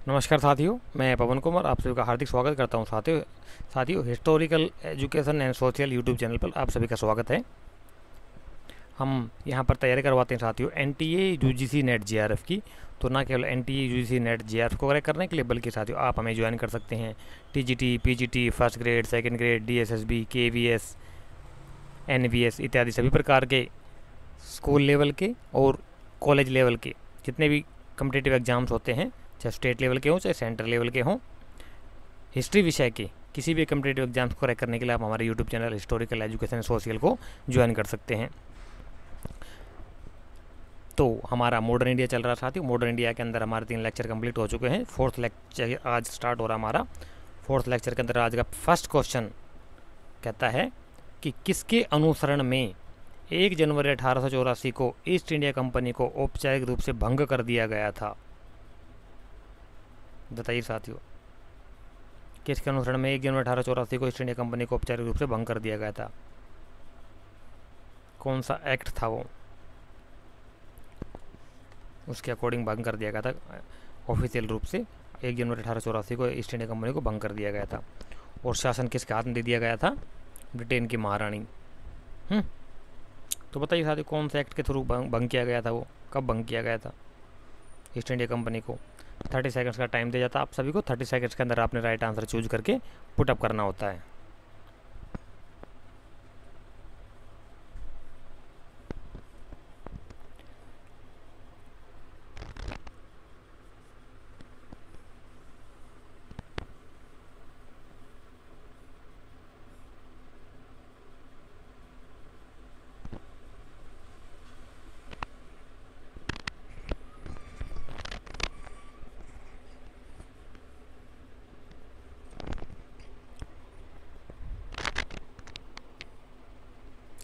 नमस्कार साथियों, मैं पवन कुमार आप सभी का हार्दिक स्वागत करता हूं। साथियों historical education and social YouTube channel पर आप सभी का स्वागत है। हम यहां पर तैयारी करवाते हैं साथियों एनटीए यूजीसी नेट जेआरएफ की। तो ना केवल एनटीए यूजीसी नेट जेआरएफ को क्रैक करने के लिए, बल्कि साथियों आप हमें ज्वाइन कर सकते हैं TGT, PGT, first grade, second grade, DSSB, KVS, NVS इत्यादि सभी प्रकार के स्कूल लेवल के और कॉलेज लेवल के जितने भी कम्पिटिटिव एग्जाम्स होते हैं, चाहे स्टेट लेवल के हों चाहे सेंट्रल लेवल के हों, हिस्ट्री विषय के किसी भी कम्पिटिटिव एग्जाम्स को क्रैक करने के लिए आप हमारे YouTube channel historical education social को ज्वाइन कर सकते हैं। तो हमारा मॉडर्न इंडिया चल रहा साथियों। मॉडर्न इंडिया के अंदर हमारे 3 लेक्चर कंप्लीट हो चुके हैं। 4th लेक्चर आज स्टार्ट हो रहा हमारा। 4th लेक्चर के अंदर आज का फर्स्ट क्वेश्चन कहता है कि किसके अनुसरण में 1 जनवरी 1884 को ईस्ट इंडिया कंपनी को औपचारिक रूप से भंग कर दिया गया था। बताइए साथियों, किसके अनुसरण में 1 जनवरी 1884 को ईस्ट इंडिया कंपनी को औपचारिक रूप से भंग कर दिया गया था? कौन सा एक्ट था वो, उसके अकॉर्डिंग भंग कर दिया गया था? ऑफिशियल रूप से 1 जनवरी 1884 को ईस्ट इंडिया कंपनी को भंग कर दिया गया था। और शासन किसके हाथ में दे दिया गया था? ब्रिटेन की महारानी। तो बताइए साथियों, कौन से एक्ट के थ्रू भंग किया गया था? वो कब भंग किया गया था ईस्ट इंडिया कंपनी को? 30 सेकंड्स का टाइम दिया जाता है आप सभी को। 30 सेकंड्स के अंदर आपने राइट आंसर चूज करके पुटअप करना होता है।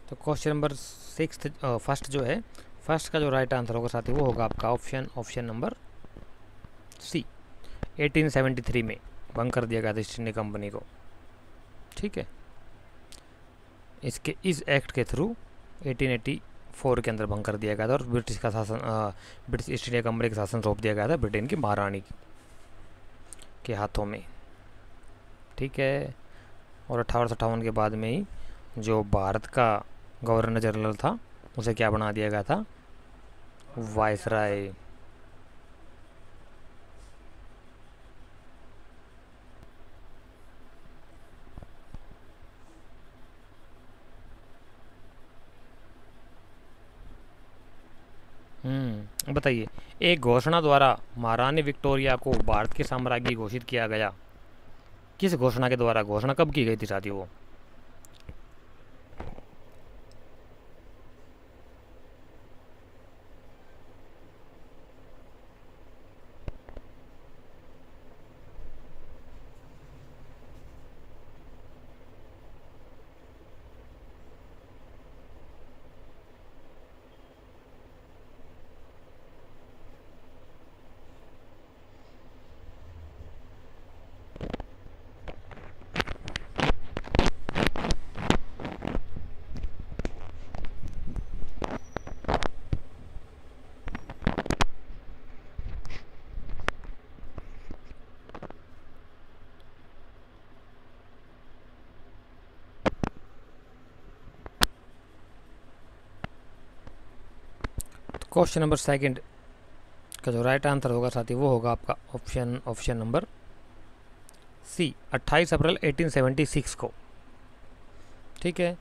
तो क्वेश्चन नंबर 6 फर्स्ट जो है, फर्स्ट का जो राइट आंसर होगा साथी वो होगा आपका ऑप्शन नंबर सी। 1873 में भंग कर दिया गया था ईस्ट इंडिया कंपनी को। ठीक है, इस एक्ट के थ्रू 1884 के अंदर भंग कर दिया गया था और ब्रिटिश का शासन, ब्रिटिश ईस्ट इंडिया कंपनी का शासन सौंप दिया गया था ब्रिटेन की महारानी के हाथों में। ठीक है, और 1858 के बाद में ही जो भारत का गवर्नर जनरल था उसे क्या बना दिया गया था? वायसराय। बताइए, एक घोषणा द्वारा महारानी विक्टोरिया को भारत के साम्राज्ञी घोषित किया गया। किस घोषणा के द्वारा? घोषणा कब की गई थी साथियों वो? क्वेश्चन नंबर सेकंड का जो राइट आंसर होगा साथी वो होगा आपका ऑप्शन नंबर सी, 28 अप्रैल 1876 को। ठीक है,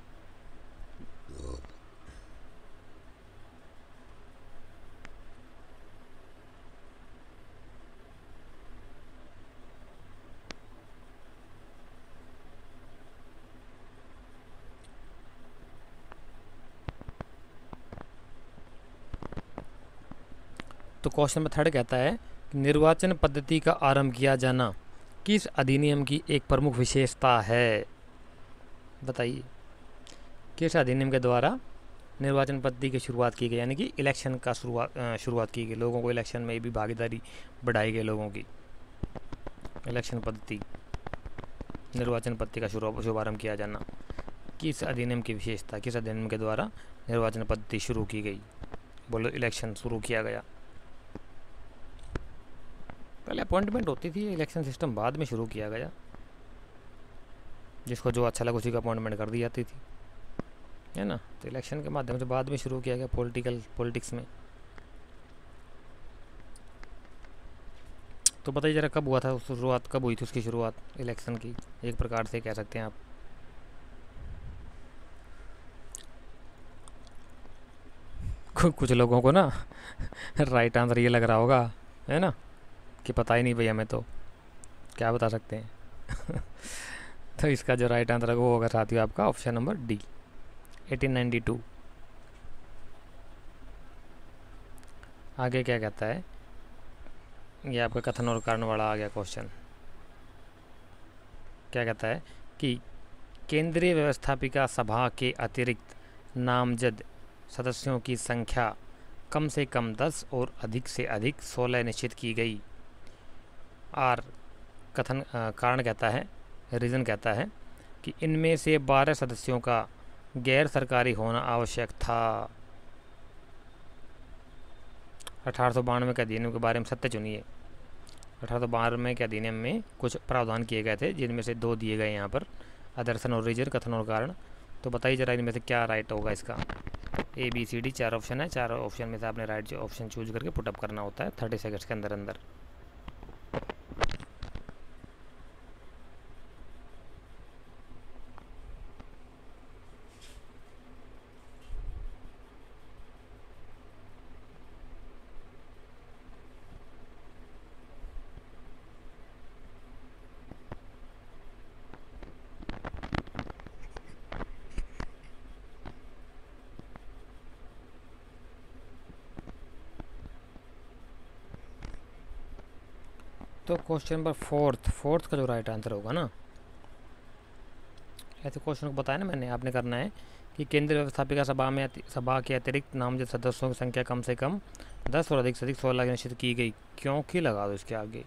तो क्वेश्चन नंबर थर्ड कहता है कि निर्वाचन पद्धति का आरंभ किया जाना किस अधिनियम की एक प्रमुख विशेषता है? बताइए, किस अधिनियम के द्वारा निर्वाचन पद्धति की शुरुआत की गई, यानी कि इलेक्शन का शुरुआत की गई, लोगों को इलेक्शन में भी भागीदारी बढ़ाई गई लोगों की। इलेक्शन पद्धति, निर्वाचन पद्धति का शुभारंभ किया जाना किस अधिनियम की विशेषता, किस अधिनियम के द्वारा निर्वाचन पद्धति शुरू की गई? बोलो, इलेक्शन शुरू किया गया। पहले अपॉइंटमेंट होती थी, इलेक्शन सिस्टम बाद में शुरू किया गया, जिसको जो अच्छा लगा उसी का अपॉइंटमेंट कर दी जाती थी, है ना। तो इलेक्शन के माध्यम से बाद में शुरू किया गया पॉलिटिक्स में। तो बताइए ज़रा कब हुआ था, शुरुआत कब हुई थी उसकी शुरुआत इलेक्शन की, एक प्रकार से कह सकते हैं आप। कुछ लोगों को ना राइट आंसर ये लग रहा होगा, है ना, कि पता ही नहीं भैया, हमें तो क्या बता सकते हैं। तो इसका जो राइट आंसर है वो होगा साथियों आपका ऑप्शन नंबर डी, 1892। आगे क्या कहता है, ये आपका कथन और कारण वाला आ गया क्वेश्चन। क्या कहता है कि केंद्रीय व्यवस्थापिका सभा के अतिरिक्त नामजद सदस्यों की संख्या कम से कम 10 और अधिक से अधिक 16 निश्चित की गई। आर कथन कारण कहता है, रीज़न कहता है कि इनमें से 12 सदस्यों का गैर सरकारी होना आवश्यक था। 1892 के अधिनियम के बारे में सत्य चुनिए। 1892 के अधिनियम में कुछ प्रावधान किए गए थे, जिनमें से 2 दिए गए यहाँ पर, आदर्शन और रीजन, कथन और कारण। तो बताइए जरा इनमें से क्या राइट होगा इसका। A B C D 4 option है, 4 ऑप्शन में से आपने राइट जो ऑप्शन चूज करके पुटअप करना होता है 30 सेकंड्स के अंदर अंदर। तो क्वेश्चन नंबर फोर्थ का जो राइट आंसर होगा ना, ऐसे क्वेश्चन को बताया ना मैंने, आपने करना है कि केंद्रीय व्यवस्थापिका सभा के अतिरिक्त नामजद सदस्यों की संख्या कम से कम 10 और अधिक से अधिक 16 निश्चित की गई। क्योंकि लगा दो इसके आगे,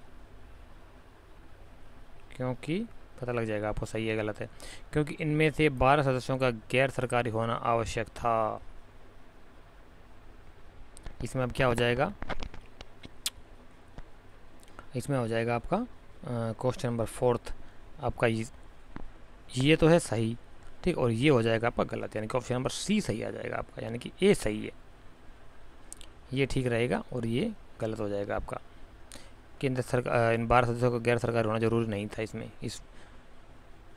क्योंकि पता लग जाएगा आपको सही है गलत है। क्योंकि इनमें से 12 सदस्यों का गैर सरकारी होना आवश्यक था। इसमें अब क्या हो जाएगा, इसमें हो जाएगा आपका क्वेश्चन नंबर 4 आपका ये तो है सही, ठीक, और ये हो जाएगा आपका गलत, यानी कि ऑप्शन नंबर सी सही आ जाएगा आपका, यानी कि ए सही है, ये ठीक रहेगा और ये गलत हो जाएगा आपका। केंद्र सरकार इन 12 सदस्यों को गैर सरकारी होना जरूरी नहीं था इसमें, इस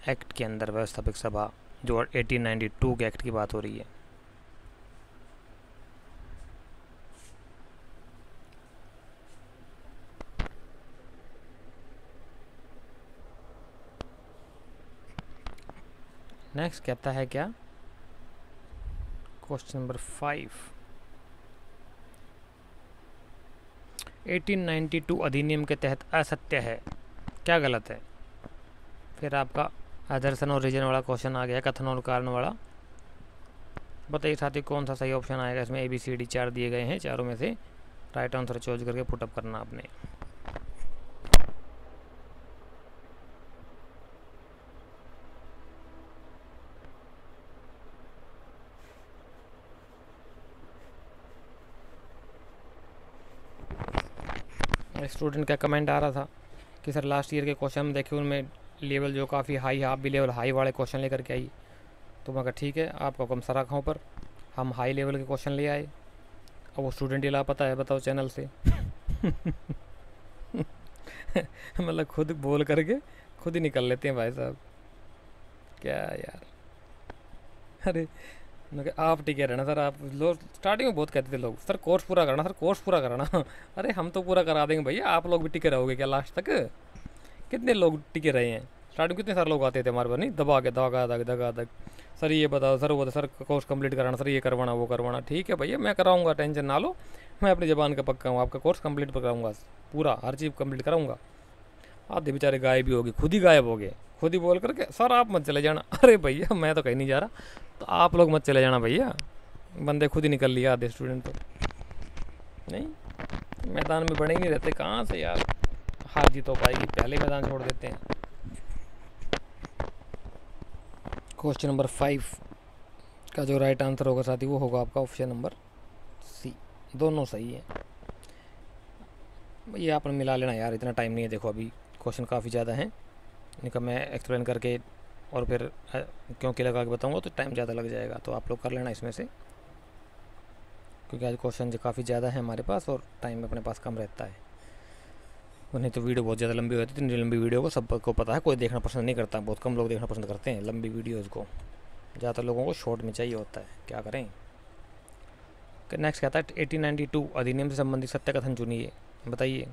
एक्ट के अंदर व्यवस्थापक सभा जो 1892 के एक्ट की बात हो रही है। नेक्स्ट कहता है क्या, क्वेश्चन नंबर 5, 1892 अधिनियम के तहत असत्य है, क्या गलत है। फिर आपका आदर्शन और रीजन वाला क्वेश्चन आ गया, कथन और कारण वाला। बताइए साथी कौन सा सही ऑप्शन आएगा इसमें। ए बी सी डी 4 दिए गए हैं, चारों में से राइट आंसर चूज करके पुटअप करना आपने। स्टूडेंट का कमेंट आ रहा था कि सर लास्ट ईयर के क्वेश्चन में देखिए उनमें लेवल जो काफ़ी हाई है, आप भी लेवल हाई वाले क्वेश्चन लेकर के आई। तो मैं कहा ठीक है, आपका कम सर रखा पर हम हाई लेवल के क्वेश्चन ले आए। अब वो स्टूडेंट ही लापता है, बताओ चैनल से। मतलब खुद बोल करके खुद ही निकल लेते हैं भाई साहब, क्या यार। अरे मैं आप टिके रहना सर, आप लोग स्टार्टिंग में बहुत कहते थे लोग, सर कोर्स पूरा करना, सर कोर्स पूरा करना। अरे हम तो पूरा करा देंगे भैया, आप लोग भी टिके रहोगे क्या लास्ट तक। कितने लोग टिके रहे हैं स्टार्टिंग, कितने सारे लोग आते थे हमारे पास, नहीं दबा के दगा दग सर ये बताओ, सर वो सर कोर्स कंप्लीट कराना, सर ये करवाना वो करवाना। ठीक है भैया मैं कराऊंगा, टेंशन ना लो, मैं अपनी ज़बान का पक्का हूँ, आपका कोर्स कंप्लीट कराऊंगा, पूरा हर चीज़ कंप्लीट कराऊंगा। आधे बेचारे गायब भी हो गए, खुद ही गायब हो गए, खुद ही बोल करके सर आप मत चले जाना। अरे भैया मैं तो कहीं नहीं जा रहा, तो आप लोग मत चले जाना भैया। बंदे खुद ही निकल लिया आधे स्टूडेंट तो। नहीं मैदान में बड़े ही नहीं रहते, कहाँ से यार हार जीत हो पाएगी, पहले मैदान छोड़ देते हैं। क्वेश्चन नंबर 5 का जो राइट आंसर होगा साथी वो होगा आपका ऑप्शन नंबर सी, दोनों सही है। ये आपने मिला लेना यार, इतना टाइम नहीं है। देखो अभी क्वेश्चन काफ़ी ज़्यादा हैं, इनका मैं एक्सप्लेन करके और फिर क्योंकि लगा के बताऊँगा तो टाइम ज़्यादा लग जाएगा, तो आप लोग कर लेना इसमें से, क्योंकि आज क्वेश्चन जो काफ़ी ज़्यादा है हमारे पास और टाइम अपने पास कम रहता है। नहीं तो वीडियो बहुत ज़्यादा लंबी हो जाती है। इतनी लंबी वीडियो को सबको पता है, कोई देखना पसंद नहीं करता, बहुत कम लोग देखना पसंद करते हैं लंबी वीडियोज़ को, ज़्यादातर लोगों को शॉर्ट में चाहिए होता है, क्या करें। नेक्स्ट कहता है 1892 अधिनियम से संबंधित सत्य कथन चुनिए, बताइए।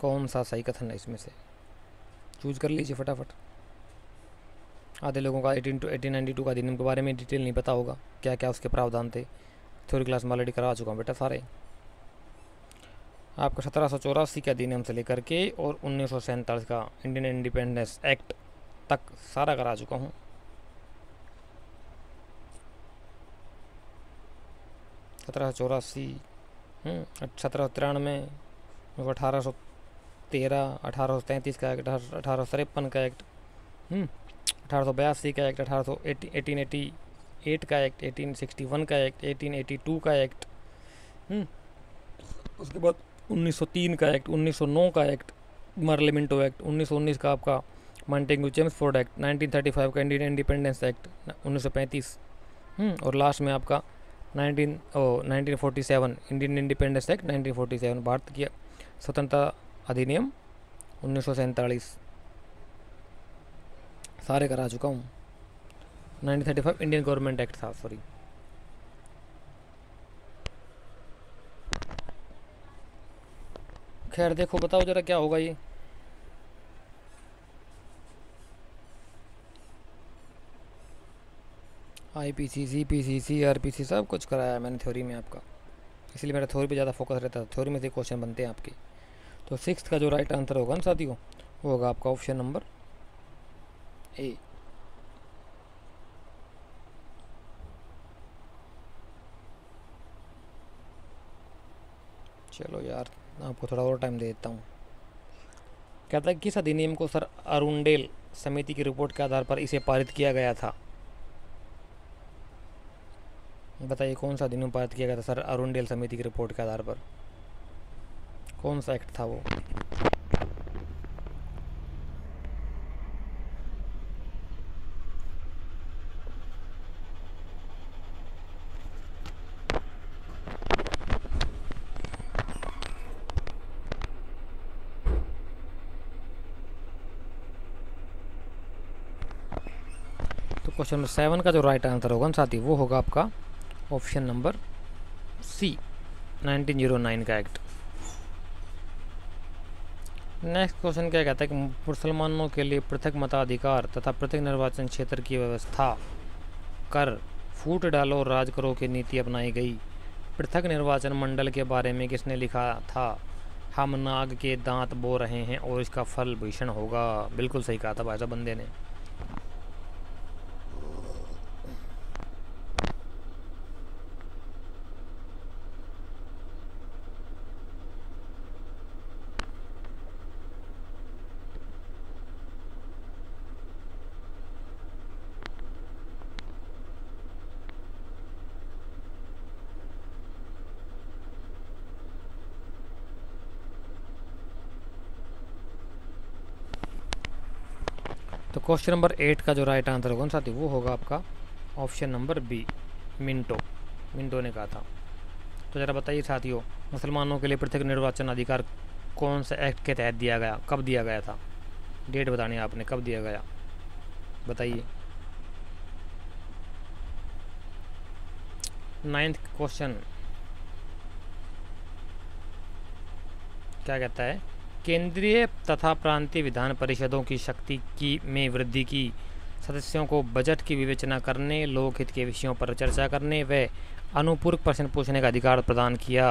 कौन सा सही कथन है इसमें से, चूज कर लीजिए फटाफट। आधे लोगों का 1892 का अधिनियम के बारे में डिटेल नहीं पता होगा, क्या क्या उसके प्रावधान थे। थ्योरी क्लास में ऑलरेडी करा चुका हूँ बेटा सारे। आपका 1784 के अधिनियम से लेकर के और 1947 का इंडियन इंडिपेंडेंस एक्ट तक सारा करा चुका हूँ। सत्रह सौ चौरासी, 1793, 1813, 1833 का एक्ट, 1853 का एक्ट, 1882 का एक्ट, 1888 का एक्ट, 1861 का एक्ट, 1882 का एक्ट, उसके बाद 1903 का एक्ट, 1909 का एक्ट मार्लिमेंटो एक्ट, 1919 का आपका मॉन्टेग्यू चेम्सफोर्ड एक्ट, 1935 का इंडियन इंडिपेंडेंस एक्ट 1935, और लास्ट में आपका 1947 इंडियन इंडिपेंडेंस एक्ट 1947, भारत की स्वतंत्रता अधिनियम 1947 सारे करा चुका हूँ। 1935 इंडियन गवर्नमेंट एक्ट था, सॉरी। खैर देखो, बताओ जरा क्या होगा ये। IPC, CPC, CRPC सब कुछ कराया मैंने थ्योरी में आपका, इसलिए मेरा थ्योरी पे ज़्यादा फोकस रहता है, थ्योरी में से क्वेश्चन बनते हैं आपके। तो सिक्स्थ का जो राइट आंसर होगा ना साथियों, वो होगा आपका ऑप्शन नंबर ए। चलो यार, आपको थोड़ा और टाइम दे देता हूँ। कहता है किस अधिनियम को सर अरुंडेल समिति की रिपोर्ट के आधार पर इसे पारित किया गया था, बताइए कौन सा अधिनियम पारित किया गया था सर अरुंडेल समिति की रिपोर्ट के आधार पर, कौन सा एक्ट था वो। तो क्वेश्चन नंबर 7 का जो राइट आंसर होगा ना साथी, वो होगा आपका ऑप्शन नंबर सी, 1909 का एक्ट। नेक्स्ट क्वेश्चन क्या कहता है कि मुसलमानों के लिए पृथक मताधिकार तथा पृथक निर्वाचन क्षेत्र की व्यवस्था कर फूट डालो राज करो की नीति अपनाई गई। पृथक निर्वाचन मंडल के बारे में किसने लिखा था। हम नाग के दांत बो रहे हैं और इसका फल भीषण होगा। बिल्कुल सही कहा था भाई साहब बंदे ने। तो क्वेश्चन नंबर 8 का जो राइट आंसर होगा ना साथी, वो होगा आपका option number B, Minto. Minto ने कहा था। तो ज़रा बताइए साथियों, मुसलमानों के लिए पृथक निर्वाचन अधिकार कौन से एक्ट के तहत दिया गया, कब दिया गया था, डेट बतानी है आपने, कब दिया गया बताइए। 9th क्वेश्चन क्या कहता है, केंद्रीय तथा प्रांतीय विधान परिषदों की शक्ति की में वृद्धि की, सदस्यों को बजट की विवेचना करने, लोकहित के विषयों पर चर्चा करने व अनुपूरक प्रश्न पूछने का अधिकार प्रदान किया।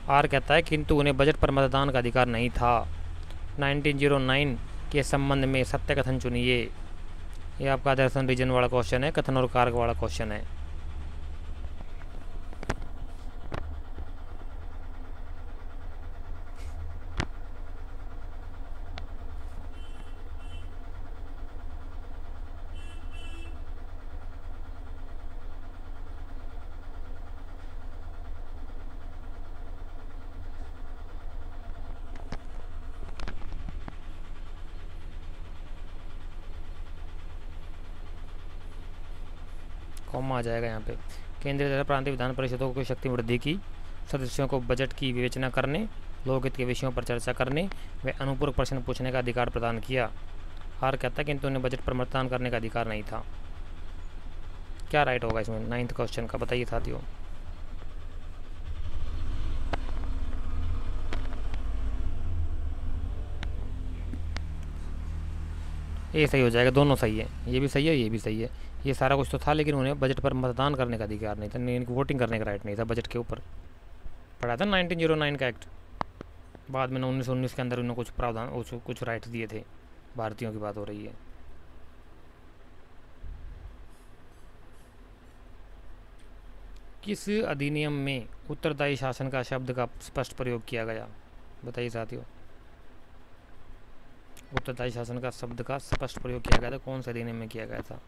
आर कहता है किंतु उन्हें बजट पर मतदान का अधिकार नहीं था। 1909 के संबंध में सत्य कथन चुनिए। ये आपका दर्शन रीजन वाला क्वेश्चन है, कथन और कारक वाला क्वेश्चन है। कॉमा आ जाएगा यहाँ पे। केंद्रीय तथा प्रांतीय विधान परिषदों की शक्ति वृद्धि की, सदस्यों को बजट की विवेचना करने, लोकहित के विषयों पर चर्चा करने व अनुपूरक प्रश्न पूछने का अधिकार प्रदान किया। आर कहता है किंतु उन्हें बजट पर मतदान करने का अधिकार नहीं था। क्या राइट होगा इसमें 9th क्वेश्चन का, बताइए साथियों। ये सही हो जाएगा, दोनों सही है, ये भी सही है ये भी सही है। ये सारा कुछ तो था लेकिन उन्हें बजट पर मतदान करने का अधिकार नहीं था, इनको वोटिंग करने का राइट नहीं था बजट के ऊपर। पढ़ा था 1909 का एक्ट, बाद में 1919 के अंदर उन्हें कुछ प्रावधान कुछ राइट दिए थे। भारतीयों की बात हो रही है। किस अधिनियम में उत्तरदायी शासन का शब्द का स्पष्ट प्रयोग किया गया, बताइए साथियों। उत्तरदायी शासन का शब्द का स्पष्ट प्रयोग किया गया था, कौन से अधिनियम में किया गया था।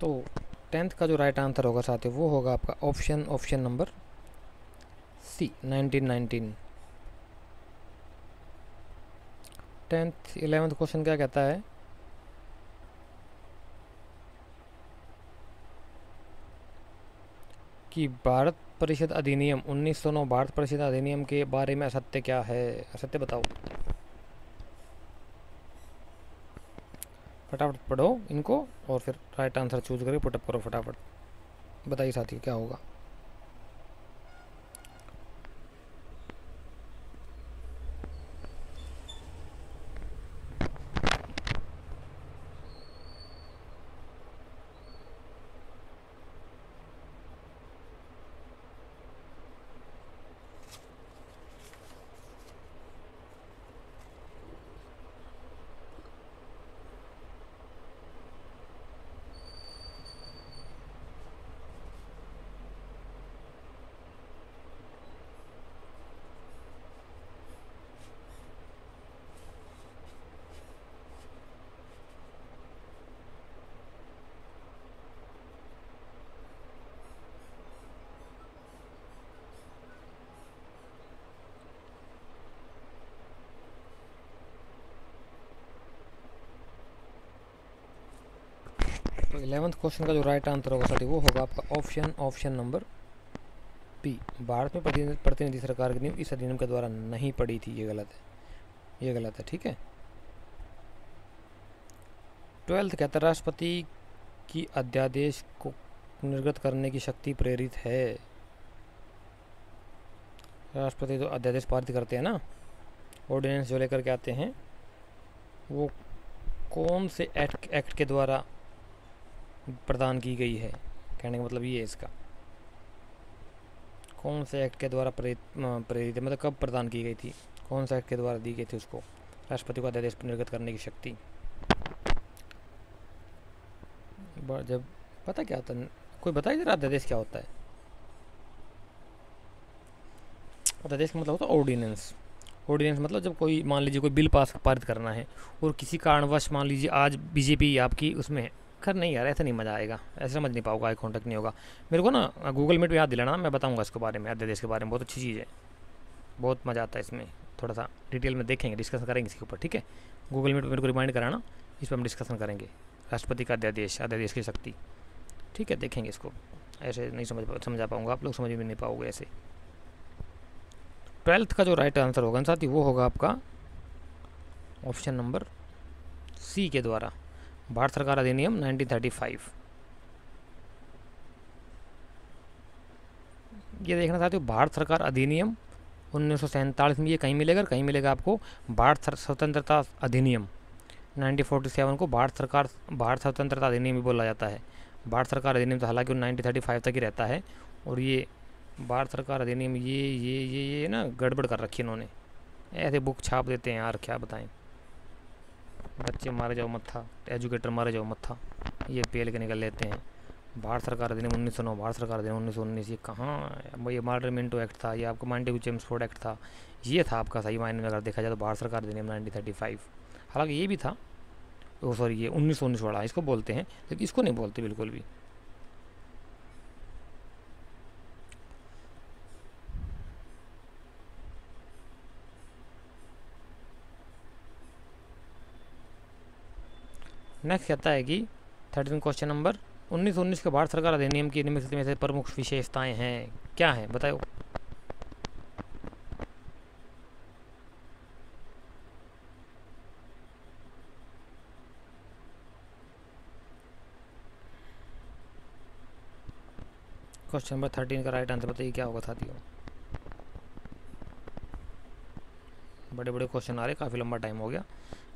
तो 10th का जो राइट आंसर होगा साथियों वो होगा आपका ऑप्शन नंबर सी 1919। 10th 11th क्वेश्चन क्या कहता है कि भारत परिषद अधिनियम 1909 भारत परिषद अधिनियम के बारे में असत्य क्या है, असत्य बताओ। फटाफट पढ़ो इनको और फिर राइट आंसर चूज करके पुटअप करो फटाफट। बताइए साथियों क्या होगा। तो 11th क्वेश्चन का जो राइट आंसर होगा साथी वो होगा आपका ऑप्शन नंबर बी। भारत में प्रतिनिधि सरकार की नींव इस अधिनियम के द्वारा नहीं पड़ी थी, ये गलत है, ये गलत है, ठीक है। 12th कहता है राष्ट्रपति की अध्यादेश को निर्गत करने की शक्ति प्रेरित है। राष्ट्रपति तो अध्यादेश पारित करते हैं ना, ऑर्डिनेंस जो लेकर के आते हैं, वो कौन से एक्ट के द्वारा प्रदान की गई है, कहने का मतलब ये है इसका। कौन से एक्ट के द्वारा प्रेरित है, मतलब कब प्रदान की गई थी, कौन सा एक्ट के द्वारा दी गई थी उसको राष्ट्रपति को अध्यादेश निर्गत करने की शक्ति। जब पता क्या होता है, कोई बताइए जरा अध्यादेश क्या होता है। अध्यादेश का मतलब होता है ऑर्डिनेंस। ऑर्डिनेंस मतलब जब कोई मान लीजिए कोई बिल पारित करना है और किसी कारणवश मान लीजिए आज बीजेपी आपकी उसमें है, खैर नहीं यार ऐसा नहीं मज़ा आएगा, ऐसे समझ नहीं पाऊंगा, आई कॉन्टेक्ट नहीं होगा। मेरे को ना गूगल मीट पे याद दिलाना, मैं बताऊंगा इसके बारे में, अध्यादेश के बारे में, बहुत अच्छी चीज़ है, बहुत मज़ा आता है इसमें, थोड़ा सा डिटेल में देखेंगे, डिस्कशन करेंगे इसके ऊपर, ठीक है। गूगल मीट पर मेरे को रिमाइंड कराना, इस पर हम डिस्कशन करेंगे राष्ट्रपति का अध्यादेश की शक्ति, ठीक है। देखेंगे इसको, ऐसे नहीं समझा पाऊँगा, आप लोग समझ भी नहीं पाओगे ऐसे। 12th का जो राइट आंसर होगा साथी वो होगा आपका ऑप्शन नंबर सी के द्वारा, भारत सरकार अधिनियम 1935। ये देखना चाहते हो, भारत सरकार अधिनियम 1947 में ये कहीं मिलेगा, कहीं मिलेगा आपको भारत स्वतंत्रता अधिनियम 1947 को भारत स्वतंत्रता अधिनियम भी बोला जाता है। भारत सरकार अधिनियम तो हालांकि 1935 तक ही रहता है, और ये भारत सरकार अधिनियम ये ना गड़बड़ कर रखी इन्होंने, ऐसे बुक छाप देते हैं यार, क्या बताएं। बच्चे मारे जाओ मत्था, एजुकेटर मारे जाओ मत्था, ये पेल के निकल लेते हैं। भारत सरकार अधिनियम 1909, भारत सरकार अधिनियम 1919, ये कहाँ, ये मॉडर्न मिंटो एक्ट था, ये आपका मांटेगू चेम्सफोर्ड एक्ट था, ये था आपका सही मायने में अगर देखा जाए तो भारत सरकार अधिनियम 1935। हालांकि ये भी था, ओ सॉरी ये 1919 वाला इसको बोलते हैं, लेकिन इसको नहीं बोलते बिल्कुल भी। नेक्स्ट कहता है कि 13 क्वेश्चन नंबर 1919 के भारत सरकार अधिनियम की निम्नलिखित में से प्रमुख विशेषताएं हैं, क्या है बताओ। क्वेश्चन नंबर 13 का राइट आंसर बताइए क्या होगा साथियों। बड़े बड़े क्वेश्चन आ रहे, काफ़ी लंबा टाइम हो गया,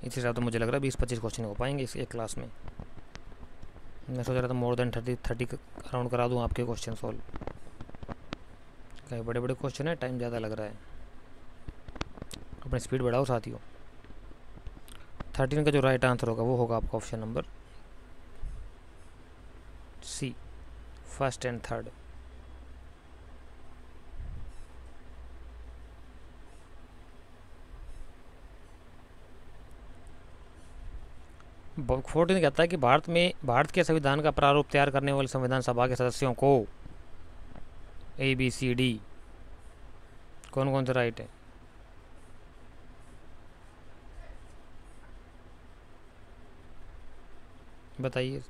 इस हिसाब से मुझे लग रहा है 20-25 क्वेश्चन हो पाएंगे इस एक क्लास में। मैं सोच रहा था मोर देन 30 अराउंड करा दूँ आपके क्वेश्चन सॉल्व, कई बड़े बड़े क्वेश्चन है, टाइम ज़्यादा लग रहा है, अपनी स्पीड बढ़ाओ साथियों। 13 का जो राइट आंसर होगा वो होगा आपका option number C, first and third. Fourteen कहता है कि भारत के संविधान का प्रारूप तैयार करने वाले संविधान सभा के सदस्यों को ABCD कौन कौन सा राइट है, बताइए।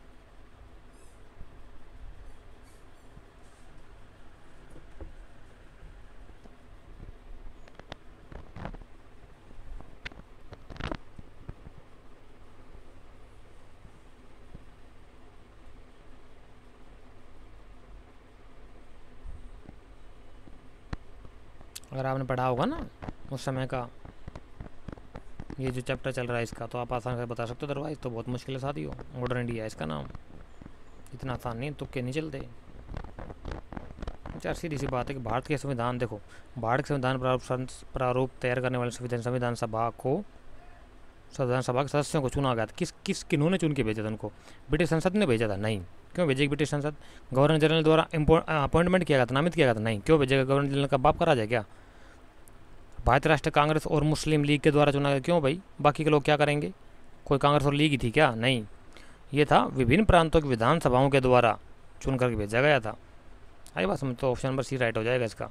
अगर आपने पढ़ा होगा ना उस समय का ये जो चैप्टर चल रहा है इसका, तो आप आसान से बता सकते हो, अदरवाइज तो बहुत मुश्किल है साथियों। मॉडर्न इंडिया है इसका नाम, इतना आसान नहीं, तुक्के नहीं चलते। यार सीधी सी बात है कि भारत के संविधान देखो, भारत के संविधान प्रारूप तैयार करने वाले संविधान सभा के सदस्यों को चुना गया था। किन्होंने चुन के भेजा था उनको, ब्रिटिश संसद ने भेजा था? नहीं। क्यों भेजेगी ब्रिटिश संसद? गवर्नर जनरल द्वारा अपॉइंटमेंट किया गया था, नामित किया गया था? नहीं। क्यों भेजेगा? गवर्नर जनरल का बाप करा जाए क्या? भारतीय राष्ट्रीय कांग्रेस और मुस्लिम लीग के द्वारा चुना गया। क्यों भाई, बाकी के लोग क्या करेंगे? कोई कांग्रेस और लीग ही थी क्या? नहीं, ये था विभिन्न प्रांतों की विधानसभाओं के द्वारा चुन करके भेजा गया था। आई बात समझ? तो ऑप्शन नंबर सी राइट हो जाएगा इसका।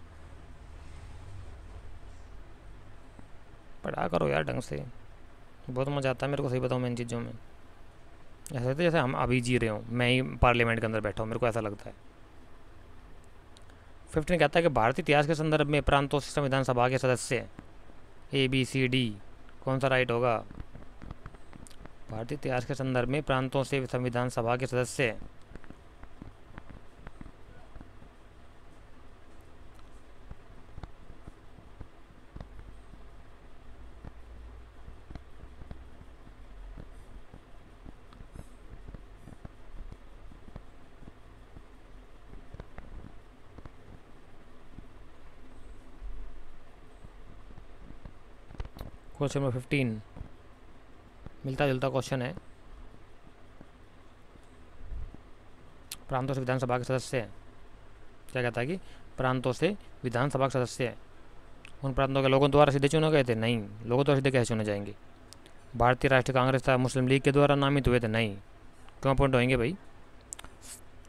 पढ़ा करो यार ढंग से, बहुत मज़ा आता है मेरे को, सही बताऊँ मैं इन चीज़ों में। ऐसे तो जैसे हम अभी जी रहे हो, मैं ही पार्लियामेंट के अंदर बैठा हूँ, मेरे को ऐसा लगता है। 15 कहता है कि भारतीय इतिहास के संदर्भ में प्रांतों से संविधान सभा के सदस्य ABCD कौन सा राइट होगा? भारतीय इतिहास के संदर्भ में प्रांतों से संविधान सभा के सदस्य क्वेश्चन नंबर 15 मिलता जुलता क्वेश्चन है। प्रांतों से विधानसभा के सदस्य, क्या कहता है कि प्रांतों से विधानसभा के सदस्य उन प्रांतों के लोगों द्वारा सीधे चुने गए थे? नहीं। लोगों द्वारा सीधे कैसे चुने जाएंगे? भारतीय राष्ट्रीय कांग्रेस था मुस्लिम लीग के द्वारा नामित हुए थे? नहीं। क्यों अपॉइंट होंगे भाई?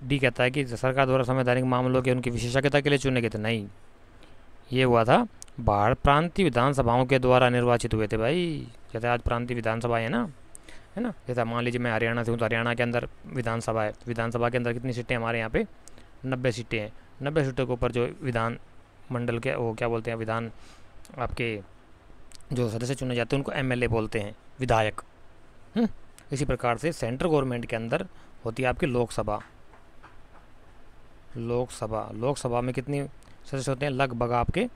डी कहता है कि सरकार द्वारा संवैधानिक मामलों के उनकी विशेषज्ञता के लिए चुने गए थे? नहीं, ये हुआ था प्रांतीय विधानसभाओं के द्वारा निर्वाचित हुए थे भाई। जैसे आज प्रांतीय विधानसभाएं है ना, जैसा मान लीजिए मैं हरियाणा से हूँ, तो हरियाणा के अंदर विधानसभा है। विधानसभा के अंदर कितनी सीटें हमारे यहाँ पे? 90 सीटें हैं। 90 सीटों के ऊपर जो विधान मंडल के वो क्या बोलते हैं, विधान आपके जो सदस्य चुने जाते हैं उनको एमएलए बोलते हैं, विधायक। इसी प्रकार से सेंट्रल गवर्नमेंट के अंदर होती है आपकी लोकसभा। लोकसभा में कितनी सदस्य होते हैं? लगभग आपके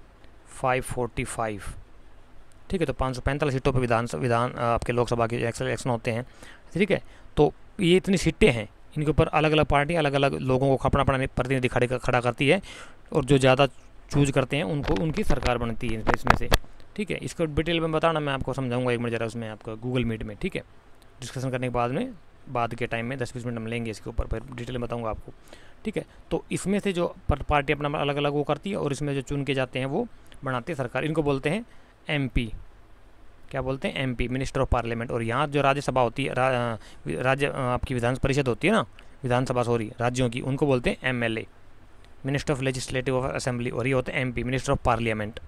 545। ठीक है, तो 545 सीटों पर विधान आपके लोकसभा के इलेक्शन होते हैं। ठीक है, तो ये इतनी सीटें हैं, इनके ऊपर अलग अलग पार्टी अलग अलग लोगों को अपना अपना प्रतिनिधि खड़ा करती है, और जो ज़्यादा चूज करते हैं उनको उनकी सरकार बनती है इसमें से। ठीक है, इसको डिटेल में बताना मैं आपको समझाऊंगा 1 मिनट ज़रा उसमें आपको गूगल मीट में। ठीक है, डिस्कशन करने के बाद के टाइम में 10-20 मिनट हम लेंगे इसके ऊपर, फिर डिटेल में बताऊंगा आपको। ठीक है, तो इसमें से जो पार्टी अपना अलग अलग वो करती है, और इसमें जो चुन के जाते हैं वो बनाते हैं सरकार। इनको बोलते हैं एमपी। क्या बोलते हैं? MP, minister of parliament. और यहाँ जो राज्यसभा होती है, राज्य आपकी विधान परिषद होती है ना, विधानसभा सॉरी राज्यों की, उनको बोलते हैं MLA, minister of legislative of assembly. और ये होते हैं एमपी, मिनिस्टर ऑफ पार्लियामेंट।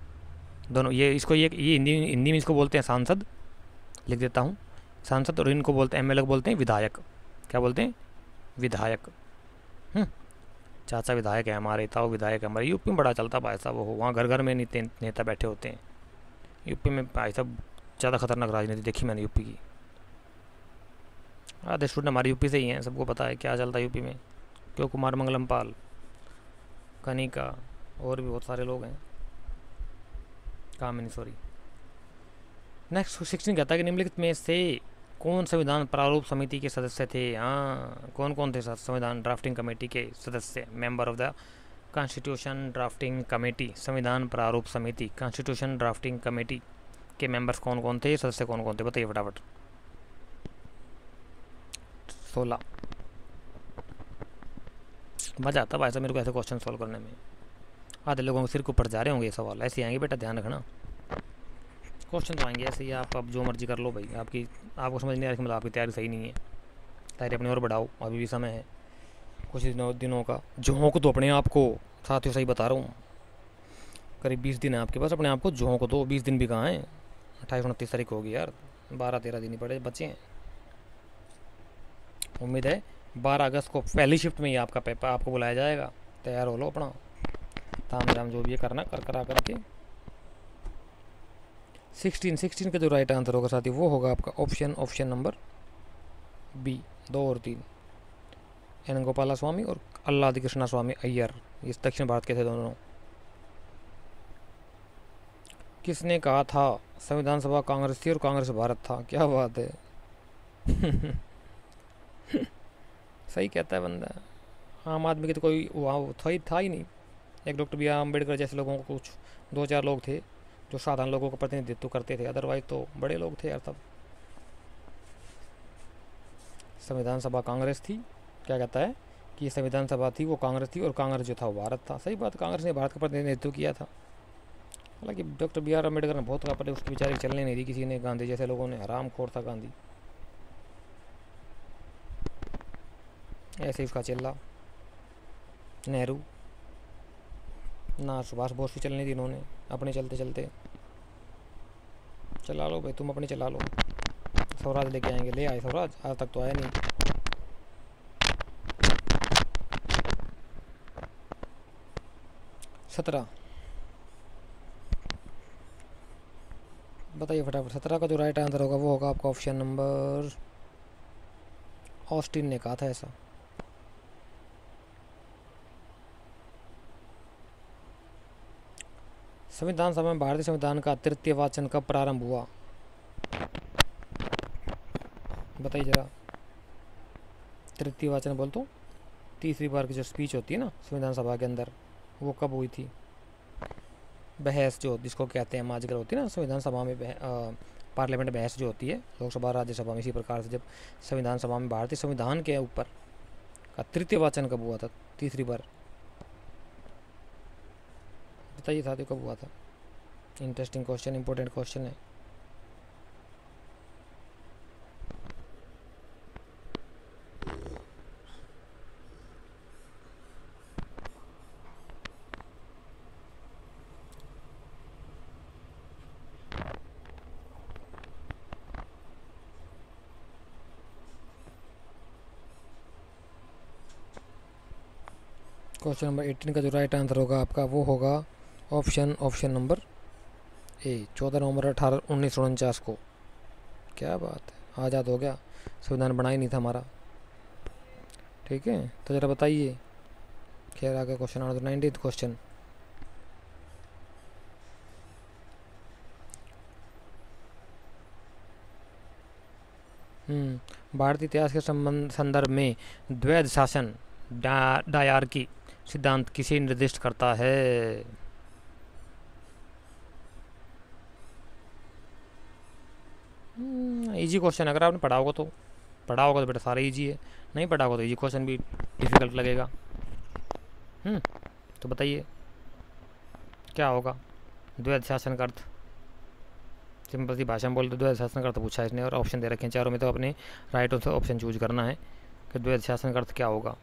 दोनों ये इसको ये हिंदी में इसको बोलते हैं सांसद, लिख देता हूँ सांसद। और इनको बोलते हैं एमएलए को बोलते हैं विधायक। क्या बोलते हैं? विधायक। चाचा विधायक है हमारे, ताऊ विधायक है हमारे। यूपी में बड़ा चलता भाई साहब, वो वहाँ घर घर में नेता बैठे होते हैं। यूपी में भाई साहब ज़्यादा खतरनाक राजनीति देखी मैंने यूपी की। आधे स्टूडेंट हमारे यूपी से ही हैं, सबको पता है क्या चलता है यूपी में। क्यों कुमार मंगलम पाल, कनिका, और भी बहुत सारे लोग हैं, कामिनी सॉरी। नेक्स्ट 16 कहता है कि निम्नलिखित में से कौन संविधान प्रारूप समिति के सदस्य थे? हाँ, कौन कौन थे संविधान ड्राफ्टिंग कमेटी के सदस्य? Member of the constitution drafting committee, संविधान प्रारूप समिति, कॉन्स्टिट्यूशन ड्राफ्टिंग कमेटी के मेंबर्स कौन कौन थे, सदस्य कौन कौन थे? बताइए फटाफट। 16। मजा आता भाई साहब मेरे को ऐसे क्वेश्चन सॉल्व करने में। आधे लोगों के सिर के ऊपर जा रहे होंगे ये सवाल, ऐसे आएंगे बेटा, ध्यान रखना। क्वेश्चन तो आएंगे ऐसे ही, आप अब जो मर्जी कर लो भाई। आपको समझ नहीं आ रही, मतलब आपकी तैयारी सही नहीं है। तैयारी अपनी और बढ़ाओ, अभी भी समय है कुछ दिनों का। झोंक दो अपने आप को, साथियों सही बता रहा हूँ। करीब 20 दिन है आपके पास, अपने आप को झोंक दो। 20 दिन भी कहाँ है, 28-29 तारीख होगी यार, 12-13 दिन ही पड़े बच्चे हैं। उम्मीद है 12 अगस्त को पहली शिफ्ट में ही आपका पेपर आपको बुलाया जाएगा। तैयार हो लो अपना, ताम झाम जो भी करना करा करके। 16 का जो राइट आंसर होगा साथी वो होगा आपका ऑप्शन नंबर बी, 2 और 3। एन गोपाला स्वामी और अल्लादी कृष्णा स्वामी अय्यर, ये दक्षिण भारत के थे दोनों। किसने कहा था संविधान सभा कांग्रेस थी और कांग्रेस भारत था? क्या बात है सही कहता है बंदा। आम आदमी के तो कोई वहाँ था ही नहीं। एक डॉक्टर बी आर अम्बेडकर जैसे लोगों को कुछ 2-4 लोग थे जो साधारण लोगों का प्रतिनिधित्व करते थे, अदरवाइज तो बड़े लोग थे यार तब। संविधान सभा कांग्रेस थी, क्या कहता है कि संविधान सभा थी वो कांग्रेस थी, और कांग्रेस जो था वो भारत था। सही बात, कांग्रेस ने भारत का प्रतिनिधित्व किया था। हालांकि डॉक्टर बी आर अम्बेडकर ने बहुत कहा, पर उसकी बेचारी चलने नहीं दी किसी ने। गांधी जैसे लोगों ने, हराम खोर था गांधी। ऐसे ही उसका चिल्ला नेहरू ना, सुभाष बोस भी चलने दी इन्होंने अपने चलते चलते। चला लो भाई, तुम अपनी चला लो। स्वराज लेके आएंगे, ले आए स्वराज, आज तक तो आया नहीं। सत्रह बताइए फटाफट। 17 का जो राइट आंसर होगा वो होगा आपका ऑप्शन नंबर, ऑस्टिन ने कहा था ऐसा। संविधान सभा में भारतीय संविधान का तृतीय वाचन कब प्रारंभ हुआ? बताइए जरा। तृतीय वाचन बोल तो तीसरी बार की जो स्पीच होती है ना संविधान सभा के अंदर, वो कब हुई थी? बहस जो जिसको कहते हैं आजकल होती है ना संविधान सभा में, पार्लियामेंट बहस जो होती है, लोकसभा राज्यसभा में। इसी प्रकार से जब संविधान सभा में भारतीय संविधान के ऊपर का तृतीय वाचन कब हुआ था तीसरी बार? बताइए साथियों कब हुआ था? इंटरेस्टिंग क्वेश्चन, इंपॉर्टेंट क्वेश्चन है। क्वेश्चन नंबर 18 का जो राइट आंसर होगा आपका वो होगा ऑप्शन नंबर 14 नवंबर 1949 को। क्या बात है, आज़ाद हो गया, संविधान बना ही नहीं था हमारा। ठीक है, तो ज़रा बताइए। खैर आगे क्वेश्चन आ 19th क्वेश्चन। भारतीय इतिहास के संदर्भ में द्वैध शासन डायार्की सिद्धांत किसे निर्दिष्ट करता है? इजी क्वेश्चन, अगर आपने पढ़ा होगा तो बेटा सारा इजी है, नहीं पढ़ा होगा तो इजी क्वेश्चन भी डिफिकल्ट लगेगा। तो बताइए क्या होगा द्वैध शासन का अर्थ? सिंपल सी भाषा में बोलते द्वैध शासन का अर्थ पूछा इसने, और ऑप्शन दे रखे हैं चारों में, तो अपने राइट से ऑप्शन चूज करना है कि द्वैध शासन का अर्थ क्या होगा।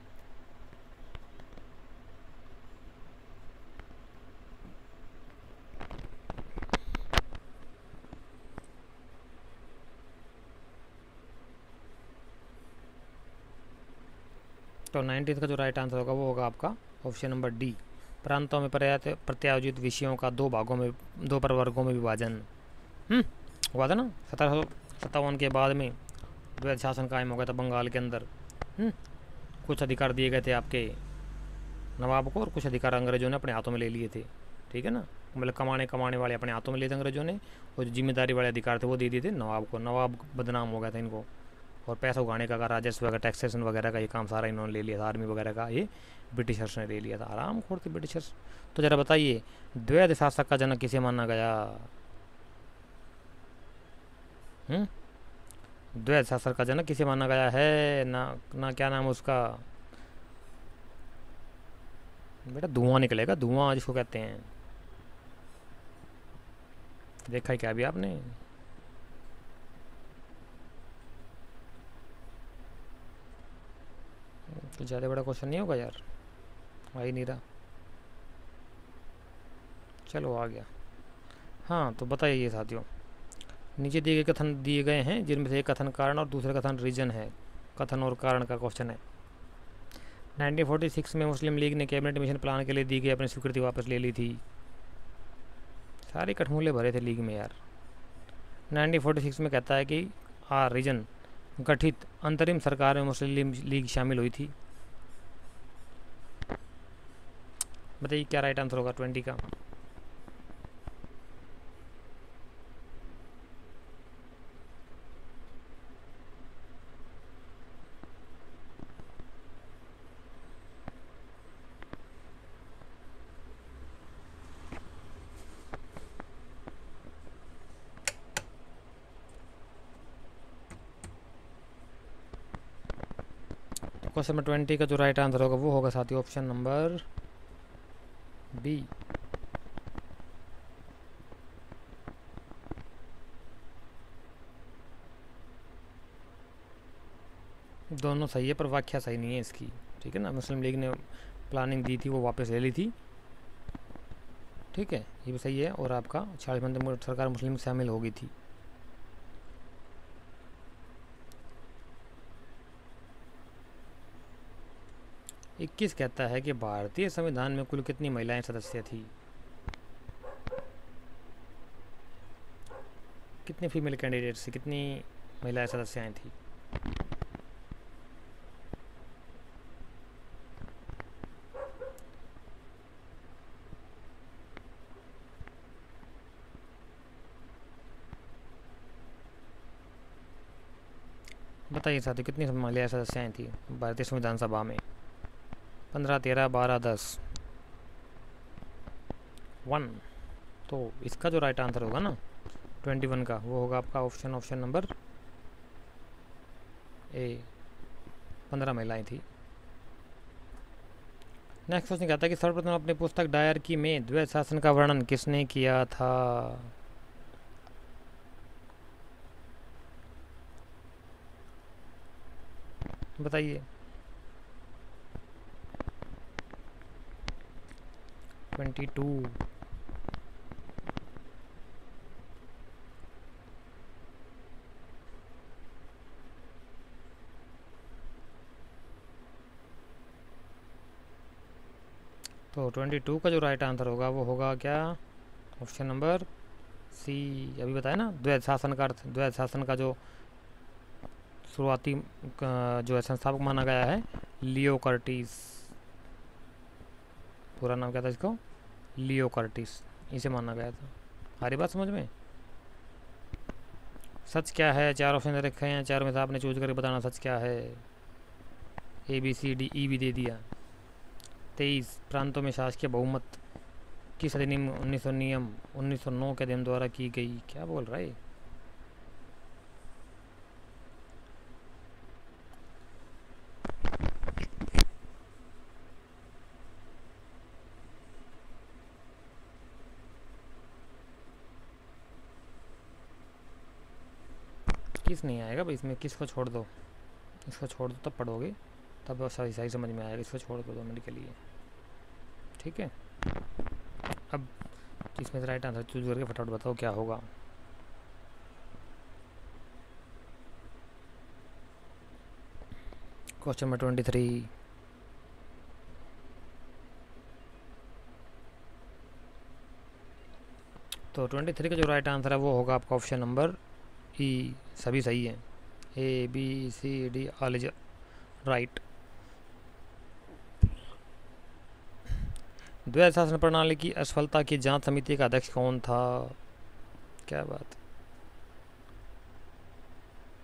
तो 19 का जो राइट आंसर होगा वो होगा आपका ऑप्शन नंबर डी, प्रांतों में प्रत्यायोजित विषयों का दो प्रवर्गों में विभाजन। हुआ था ना 1757 के बाद में द्वैध शासन कायम हो गया था बंगाल के अंदर। कुछ अधिकार दिए गए थे आपके नवाब को, और कुछ अधिकार अंग्रेजों ने अपने हाथों में ले लिए थे। ठीक है ना, मतलब कमाने वाले अपने हाथों में लिए थे अंग्रेजों ने, और जो जिम्मेदारी वाले अधिकार थे वो दे दिए थे नवाब को। नवाब बदनाम हो गया था इनको, और पैसा उगाने का राजस्व वगैरह टैक्सेशन वगैरह का ये काम सारा इन्होंने ले लिया था। आर्मी वगैरह का ये ब्रिटिशर्स ने ले लिया था, आराम खोर थे ब्रिटिशर्स। तो ज़रा बताइए द्वैध शासक का जनक किसे माना गया? द्वैध शासक का जनक किसे माना गया है? ना क्या नाम उसका बेटा? धुआं निकलेगा, धुआं जिसको कहते हैं। देखा है क्या अभी आपने? तो ज़्यादा बड़ा क्वेश्चन नहीं होगा यार, आ ही नहीं रहा। चलो आ गया। हाँ तो बताइए साथियों, नीचे दिए गए कथन दिए गए हैं जिनमें से एक कथन कारण और दूसरा कथन रीजन है। कथन और कारण का क्वेश्चन है। 1946 में मुस्लिम लीग ने कैबिनेट मिशन प्लान के लिए दी गई अपनी स्वीकृति वापस ले ली थी। सारे कठमूले भरे थे लीग में यार। 1946 में कहता है कि रीजन गठित अंतरिम सरकार में मुस्लिम लीग शामिल हुई थी। बताइए क्या राइट आंसर होगा 20 का? क्वेश्चन नंबर 20 का जो राइट आंसर होगा वो होगा साथियों ऑप्शन नंबर बी। दोनों सही है पर व्याख्या सही नहीं है इसकी। ठीक है ना, मुस्लिम लीग ने प्लानिंग दी थी वो वापस ले ली थी। ठीक है, ये भी सही है। और आपका 46 में सरकार मुस्लिम शामिल हो गई थी। इक्कीस कहता है कि भारतीय संविधान में कुल कितनी महिलाएं सदस्य थी? कितने फीमेल कैंडिडेट्स थी, कितनी महिलाएं सदस्याएं थी? बताइए साथियों कितनी महिलाएं सदस्याएं थी भारतीय संविधान सभा में? 15, 13, 12, 10, 1। तो इसका जो राइट आंसर होगा ना 21 का वो होगा आपका ऑप्शन नंबर ए, 15 महिलाएं थी। नेक्स्ट क्वेश्चन कहता है कि सर्वप्रथम अपनी पुस्तक डायरकी में द्वैध शासन का वर्णन किसने किया था? बताइए। 22। तो 22 का जो राइट आंसर होगा वो होगा क्या? ऑप्शन नंबर सी अभी बताया ना, द्वैध शासन का अर्थ, द्वैध शासन का जो शुरुआती जो है संस्थापक माना गया है लियो कर्टिस। पूरा नाम क्या था इसको? लियो कर्टिस, इसे माना गया था। हमारी बात समझ में? सच क्या है? 4 ऑप्शन दे रखे हैं, 4 में से आपने चूज करके बताना सच क्या है। ABCDE भी दे दिया। 23 प्रांतों में शासकीय बहुमत किस अधिनियम 1909 के अधिनियम द्वारा की गई? क्या बोल रहा है? किस नहीं आएगा भाई इसमें? किसको छोड़ दो, इसको छोड़ दो तब पढ़ोगे, तब सही सही समझ में आएगा। इसको छोड़ दो 2 मिनट के लिए, ठीक है। अब इसमें से राइट आंसर चूज करके फटाफट बताओ क्या होगा। Question number 23। तो 23 का जो राइट आंसर है वो होगा आपका ऑप्शन नंबर ई। सभी सही हैं, ABCD ऑल इज राइट। द्वैध शासन प्रणाली की असफलता की जांच समिति का अध्यक्ष कौन था? क्या बात,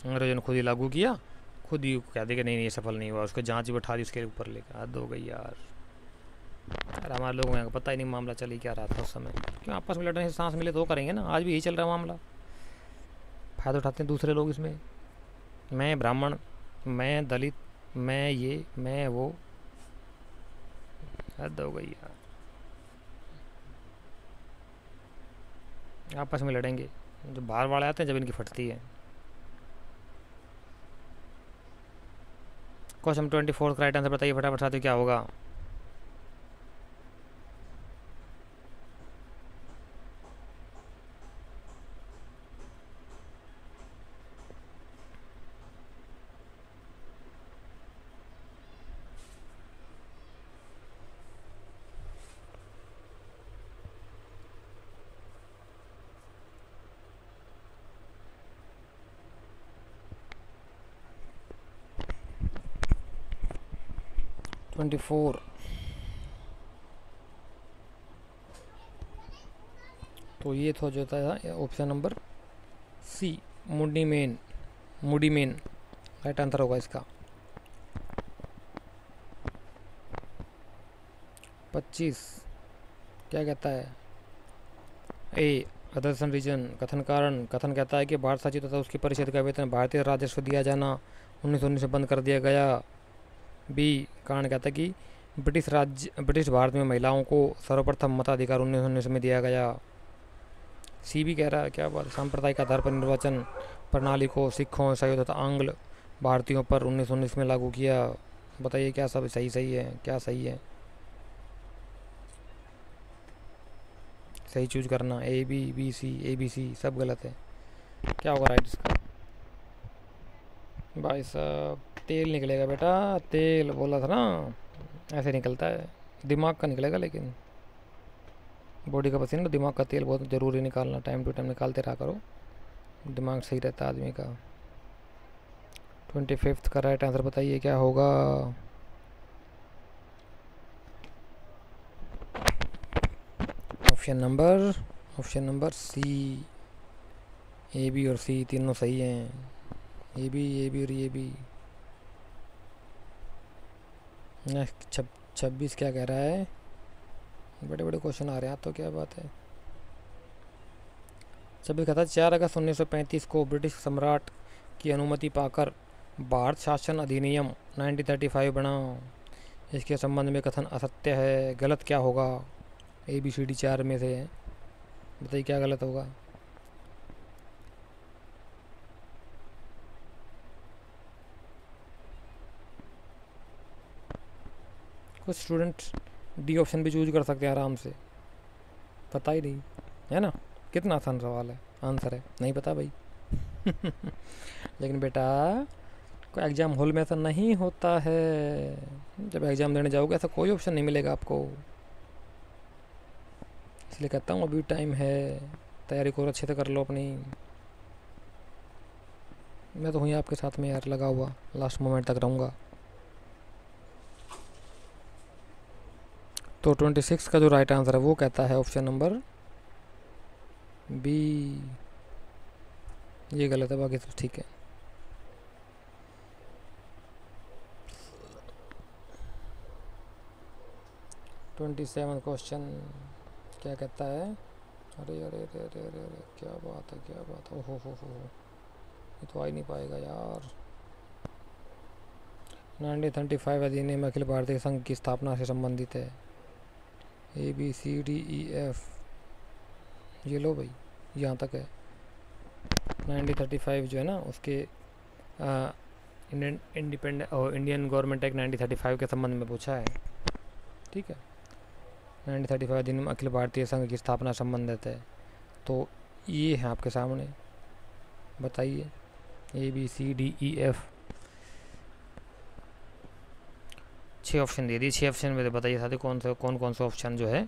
अंग्रेजों ने खुद ही लागू किया, खुद ही कह दे कि नहीं ये सफल नहीं हुआ, उसको जांच भी बैठा दी उसके ऊपर लेकर। हद हो गई यार। हमारे लोगों को पता ही नहीं मामला चल ही क्या रहा था उस समय। क्यों आपस में लड़ने से सांस मिले तो करेंगे ना, आज भी यही चल रहा मामला। फ़ायदा उठाते हैं दूसरे लोग इसमें। मैं ब्राह्मण, मैं दलित, मैं ये, मैं वो। हद हो गई यार। आपस में लड़ेंगे, जो बाहर वाले आते हैं जब इनकी फटती है। क्वेश्चन 24 का राइट आंसर बताइए फटाफट साथियों, क्या होगा? Twenty four. तो ये तो जो था ऑप्शन नंबर सी, मुडी मेन। मुडी मेन राइट आंसर होगा इसका। 25 क्या कहता है? ए अदर्शन रीजन। कथन कारण, कथन कहता है कि भारत सचिव तथा उसकी परिषद का वेतन भारतीय राजस्व दिया जाना 1919 से बंद कर दिया गया। बी कारण कहता है कि ब्रिटिश भारत में महिलाओं को सर्वप्रथम मताधिकार 1919 में दिया गया। सी भी कह रहा है, क्या बात, सांप्रदायिक आधार पर निर्वाचन प्रणाली को सिखों, ईसाइयों तथा आंग्ल भारतीयों पर 1919 में लागू किया। बताइए क्या सब सही सही है, क्या सही है? सही चूज करना। ABC सब गलत है। क्या होगा राइट इसका? भाई साहब तेल निकलेगा बेटा, तेल बोला था ना, ऐसे निकलता है। दिमाग का निकलेगा, लेकिन बॉडी का पसीना, दिमाग का तेल बहुत ज़रूरी निकालना, टाइम टू टाइम निकालते रहा करो, दिमाग सही रहता है आदमी का। 25 का राइट आंसर बताइए क्या होगा? Option number C. A B और सी तीनों सही हैं। ए बी और ये भी। नेक्स्ट 26 क्या कह रहा है? बड़े बड़े क्वेश्चन आ रहे हैं, तो क्या बात है। 26 कहता है 4 अगस्त 1935 को ब्रिटिश सम्राट की अनुमति पाकर भारत शासन अधिनियम 1935 बना। इसके संबंध में कथन असत्य है, गलत क्या होगा? ABCD 4 में से है, बताइए क्या गलत होगा? कुछ स्टूडेंट डी ऑप्शन भी चूज कर सकते हैं आराम से, पता ही नहीं है ना। कितना आसान सवाल है, आंसर है नहीं पता भाई। लेकिन बेटा कोई एग्ज़ाम हॉल में ऐसा नहीं होता है, जब एग्ज़ाम देने जाओगे ऐसा कोई ऑप्शन नहीं मिलेगा आपको। इसलिए कहता हूँ अभी टाइम है। तैयारी को अच्छे से कर लो अपनी। मैं तो हूँ आपके साथ में यार, लगा हुआ, लास्ट मोमेंट तक रहूँगा। तो 26 का जो राइट आंसर है वो कहता है ऑप्शन नंबर बी। ये गलत है, बाकी सब ठीक है। 27 क्वेश्चन क्या कहता है? अरे अरे अरे अरे अरे अरे, क्या बात है, क्या बात है, हो, ये तो आ ही नहीं पाएगा यार। 1935 अधिनियम अखिल भारतीय संघ की स्थापना से संबंधित है। ABCDEF, ये लो भाई, यहाँ तक है। 1935 जो है ना, उसके इंडियन गवर्नमेंट एक्ट 1935 के संबंध में पूछा है। ठीक है, 1935 अधिनियम अखिल भारतीय संघ की स्थापना संबंधित है। तो ये है आपके सामने, बताइए ABCDEF। 6 ऑप्शन दे दिए, 6 ऑप्शन में बताइए साथी कौन कौन से ऑप्शन जो है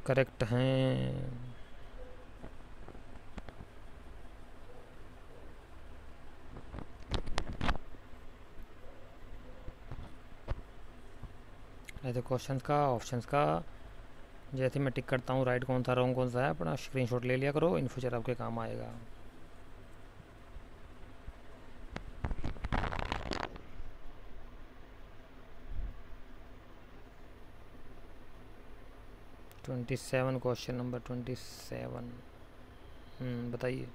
करेक्ट हैं। ऐसे क्वेश्चंस का, ऑप्शंस का जैसे मैं टिक करता हूँ, राइट कौन सा रॉन्ग कौन सा है, अपना स्क्रीनशॉट ले लिया करो, इन फ्यूचर आपके काम आएगा। क्वेश्चन नंबर 27, बताइए।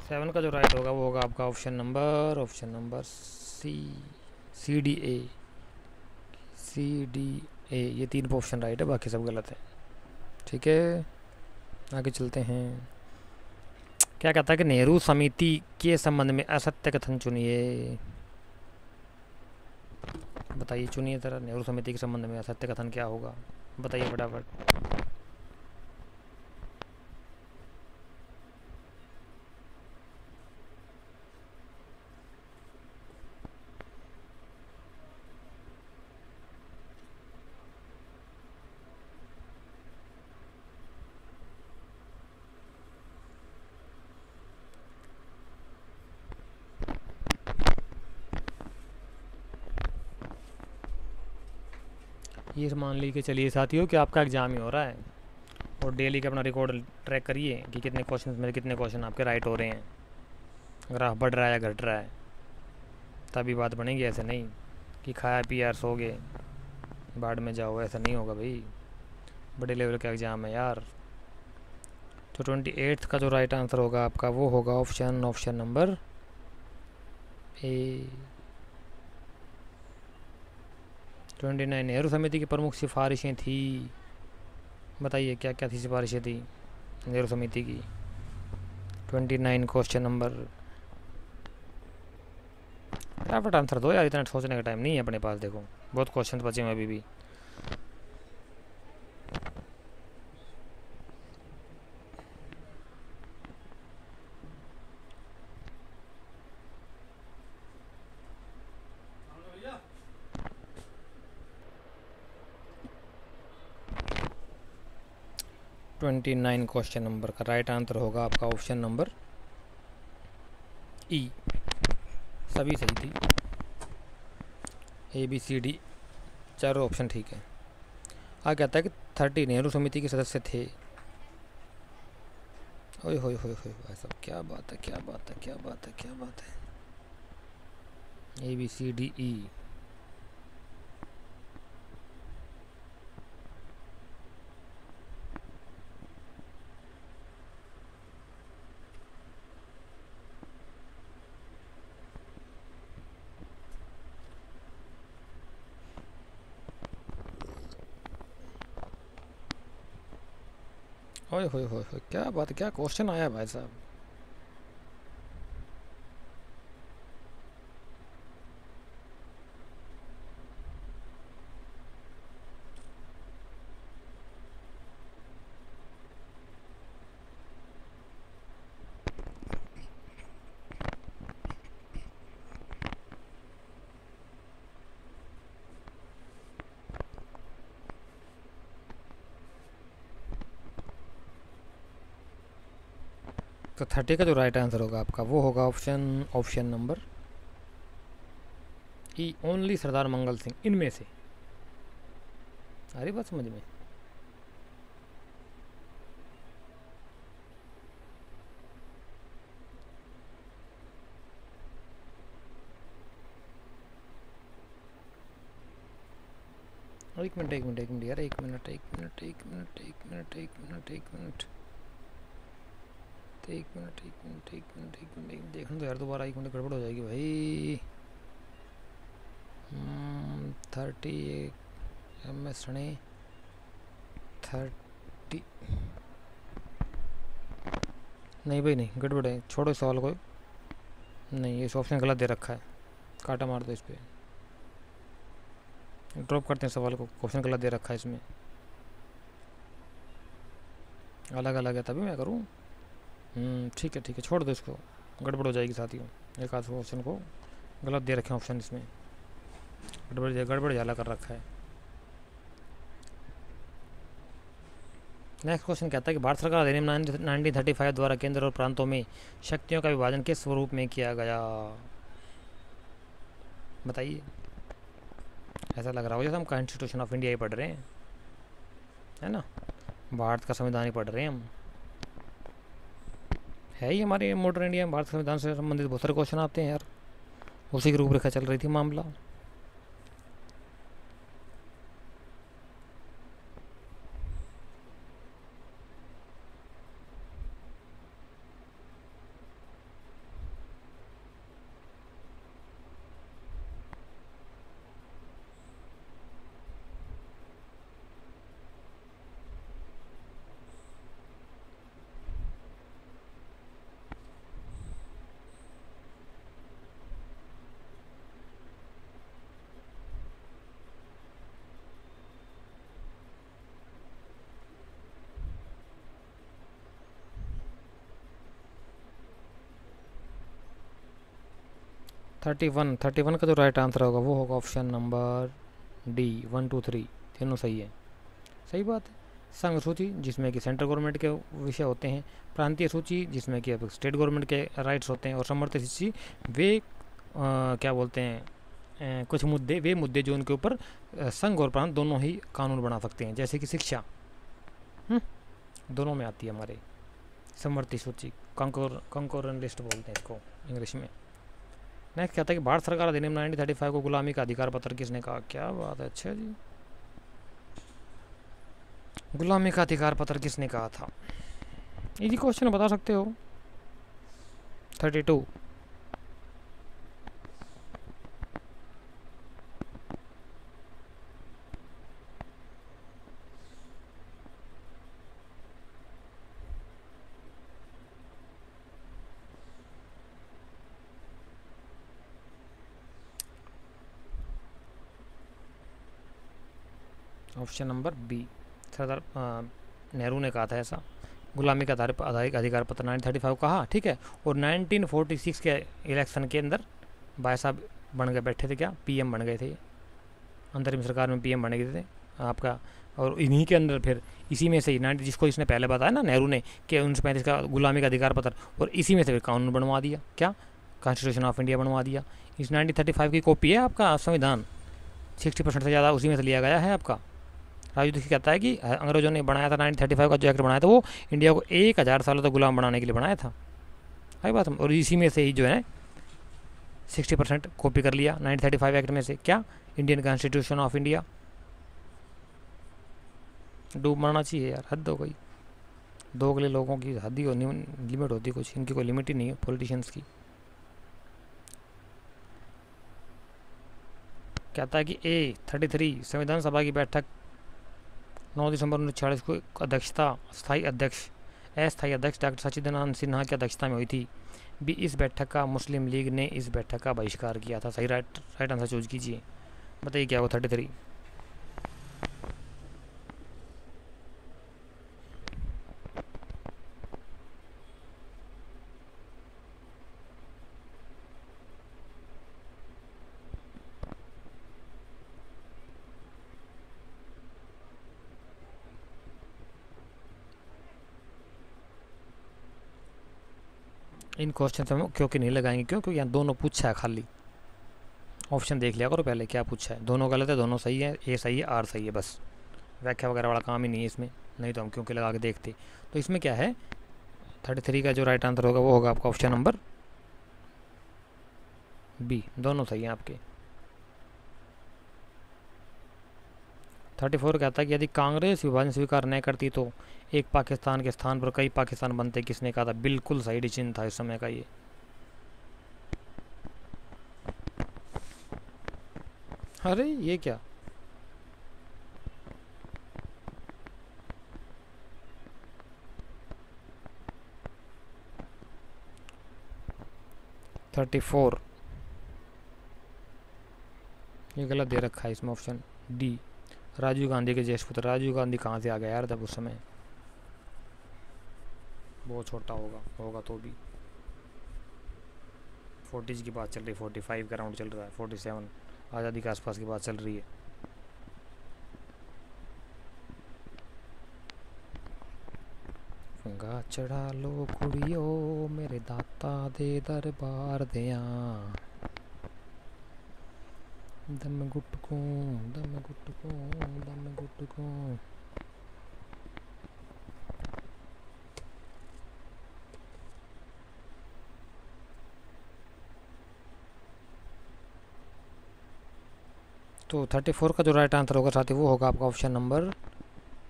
7 का जो राइट होगा वो होगा आपका option number C D A. ये 3 ऑप्शन राइट है, बाकी सब गलत है। ठीक है, आगे चलते हैं। क्या कहता है कि नेहरू समिति के संबंध में असत्य कथन चुनिए। बताइए, चुनिए जरा, नेहरू समिति के संबंध में असत्य कथन क्या होगा, बताइए फटाफट। ये मान ली के चलिए साथियों कि आपका एग्ज़ाम ही हो रहा है, और डेली का अपना रिकॉर्ड ट्रैक करिए कि कितने क्वेश्चन में कितने क्वेश्चन आपके राइट हो रहे हैं, ग्राफ बढ़ रहा है या घट रहा है, तभी बात बनेगी। ऐसे नहीं कि खाया पिया सो गए बाढ़ में जाओ, ऐसा नहीं होगा भाई, बड़े लेवल का एग्ज़ाम है यार। तो 28 का जो राइट आंसर होगा आपका वो होगा ऑप्शन नंबर ए। 29 नेहरू समिति की प्रमुख सिफारिशें थी, बताइए क्या क्या थी सिफारिशें थी नेहरू समिति की। 29 क्वेश्चन नंबर, फटाफट आंसर दो यार, इतना सोचने का टाइम नहीं है अपने पास, देखो बहुत क्वेश्चन बचे हैं अभी भी। ट्वेंटी 29 क्वेश्चन नंबर का राइट आंसर होगा आपका ऑप्शन नंबर ई, सभी सही थी। ABCD चारों ऑप्शन ठीक है। आगे कहता है कि 30 नेहरू समिति के सदस्य थे। ओए होए होए होए भाई साहब, क्या बात है, क्या बात है, क्या बात है, क्या बात है। ABCDE। ओए होए होए होए, क्या बात है, क्या क्वेश्चन आया भाई साहब। तो 30 का जो राइट आंसर होगा आपका वो होगा ऑप्शन नंबर ई, ओनली सरदार मंगल सिंह। इनमें से आ रही बात समझ में? एक मिनट यार, एक मिनट देखना तो यार, दोबारा 1 मिनट गड़बड़ हो जाएगी भाई। 30 MS रणे 30। नहीं भाई नहीं, गड़बड़ है, छोड़ो इस सवाल को। नहीं, इस ऑप्शन गलत दे रखा है, काटा मार दो इस पर, ड्रॉप करते हैं सवाल को, क्वेश्चन गलत दे रखा है इसमें, अलग अलग है तभी मैं करूँ। ठीक है छोड़ दो इसको, गड़बड़ हो जाएगी साथियों। एक आध ऑप्शन को गलत दे रखे हैं, ऑप्शन इसमें गड़बड़ ज़्यादा कर रखा है। नेक्स्ट क्वेश्चन कहता है कि भारत सरकार अधिनियम 1935 द्वारा केंद्र और प्रांतों में शक्तियों का विभाजन किस स्वरूप में किया गया? बताइए। ऐसा लग रहा हो जैसे हम कॉन्स्टिट्यूशन ऑफ इंडिया ही पढ़ रहे हैं, है ना, भारत का संविधान ही पढ़ रहे हैं हम। है ही हमारे मॉडर्न इंडिया में भारत संविधान से संबंधित बहुत सारे क्वेश्चन आते हैं यार, उसी की रूपरेखा चल रही थी मामला। थर्टी वन का जो राइट आंसर होगा वो होगा ऑप्शन नंबर डी, 1 2 3 तीनों सही है। सही बात है। संघ सूची जिसमें कि सेंट्रल गवर्नमेंट के विषय होते हैं, प्रांतीय सूची जिसमें कि स्टेट गवर्नमेंट के राइट्स होते हैं, और समर्थित सूची वे क्या बोलते हैं, कुछ मुद्दे जो उनके ऊपर संघ और प्रांत दोनों ही कानून बना सकते हैं, जैसे कि शिक्षा दोनों में आती है हमारे समवर्ती सूची, कंकोरेंट लिस्ट बोलते हैं इसको इंग्लिश में। नेक्स्ट कहता है कि भारत सरकार अधिनियम 1935 को गुलामी का अधिकार पत्र किसने कहा? क्या बात है, अच्छा जी, गुलामी का अधिकार पत्र किसने कहा था? इजी क्वेश्चन बता सकते हो। 32। ऑप्शन नंबर बी, सरदार नेहरू ने कहा था ऐसा, गुलामी का अधिकार पत्र 1935 कहा, ठीक है। और 1946 के इलेक्शन के अंदर भाई साहब बन गए, बैठे थे क्या, पीएम बन गए थे, अंतरिम सरकार में पीएम बन गए थे आपका। और इन्हीं के अंदर फिर इसी में से ही 90 जिसको इसने पहले बताया ना नेहरू ने कि 1935 का गुलामी का अधिकार पत्र, और इसी में से फिर कानून बनवा दिया, क्या, कॉन्स्टिट्यूशन ऑफ इंडिया बनवा दिया। इस 1935 की कॉपी है आपका संविधान, 60% से ज़्यादा उसी में से लिया गया है आपका। राजू दीक्षित कहता है कि अंग्रेजों ने बनाया था 1935 का जो एक्ट बनाया था, वो इंडिया को 1000 सालों तक गुलाम बनाने के लिए बनाया था। आई बात। और इसी में से ही जो है 60% कॉपी कर लिया 1935 एक्ट में से, क्या, इंडियन कॉन्स्टिट्यूशन ऑफ इंडिया। डूब मरना चाहिए यार, हद हो गई। दोगले लोगों की हद ही लिमिट होती, कुछ इनकी कोई लिमिट ही नहीं है पॉलिटिशियंस की। कहता है कि 33 संविधान सभा की बैठक 9 दिसंबर 1946 को अध्यक्षता अस्थायी अध्यक्ष डॉक्टर सचिदानंद सिन्हा की अध्यक्षता में हुई थी। भी इस बैठक का मुस्लिम लीग ने इस बैठक का बहिष्कार किया था। सही राइट आंसर चूज कीजिए, बताइए क्या हो 33। इन क्वेश्चन से हम क्योंकि नहीं लगाएंगे, क्योंकि यहाँ दोनों पूछा है, खाली ऑप्शन देख लिया करो पहले क्या पूछा है। दोनों गलत है, दोनों सही है, ए सही है, आर सही है, बस व्याख्या वगैरह वाला काम ही नहीं है इसमें, नहीं तो हम क्योंकि लगा के देखते। तो इसमें क्या है, 33 का जो राइट आंसर होगा वो होगा आपका ऑप्शन नंबर बी, दोनों सही हैं आपके। 34 कहता है कि यदि कांग्रेस विभाजन स्वीकार नहीं करती तो एक पाकिस्तान के स्थान पर कई पाकिस्तान बनते, किसने कहा था? बिल्कुल सही डिसीजन था इस समय का ये। अरे ये क्या, थर्टी फोर ये गलत दे रखा है इसमें, ऑप्शन डी राजीव गांधी के ज्येष्ठ पुत्र। राजीव गांधी कहाँ से आ गया यार जब उस समय, बहुत छोटा होगा तो भी। 40s की बात चल रही, 45 का राउंड चल रहा है, 47 आज़ादी के आसपास की बात चल रही है। पंगा चढ़ा लो कुड़ियो मेरे दाता दे दरबार दिया, दम गुटको दम गुटको दम गुटको। तो 34 का जो राइट आंसर होगा साथी वो होगा आपका option number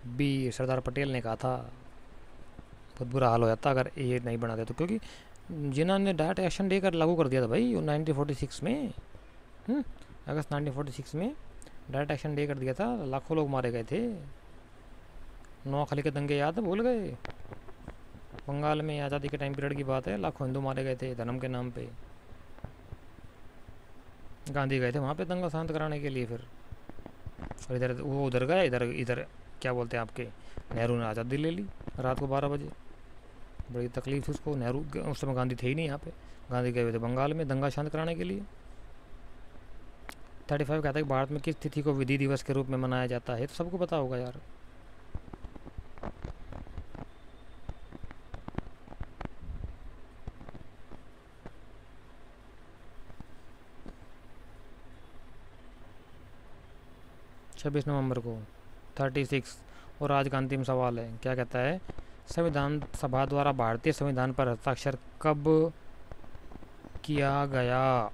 B. Sardar Patel ने कहा था, बहुत बुरा हाल हो जाता अगर ये नहीं बनाते तो, क्योंकि जिन्होंने डायरेक्ट एक्शन डे कर लागू कर दिया था भाई 1946 में, अगस्त 1946 में डायरेक्ट एक्शन डे कर दिया था, लाखों लोग मारे गए थे। नोआखली के दंगे याद है, भूल गए? बंगाल में आज़ादी के टाइम पीरियड की बात है, लाखों हिंदू मारे गए थे धर्म के नाम पे। गांधी गए थे वहाँ पे दंगा शांत कराने के लिए, फिर और इधर वो उधर गए, इधर इधर क्या बोलते हैं आपके नेहरू ने आज़ादी ले ली रात को 12 बजे। बड़ी तकलीफ थी उसको, नेहरू उस समय गांधी थे ही नहीं यहाँ पे, गांधी गए हुए थे बंगाल में दंगा शांत कराने के लिए। 35 कहता है कि भारत में किस तिथि को विधि दिवस के रूप में मनाया जाता है, तो सबको पता होगा यार। छब्बीस नवंबर को 36। और आज का अंतिम सवाल है, क्या कहता है? संविधान सभा द्वारा भारतीय संविधान पर हस्ताक्षर कब किया गया,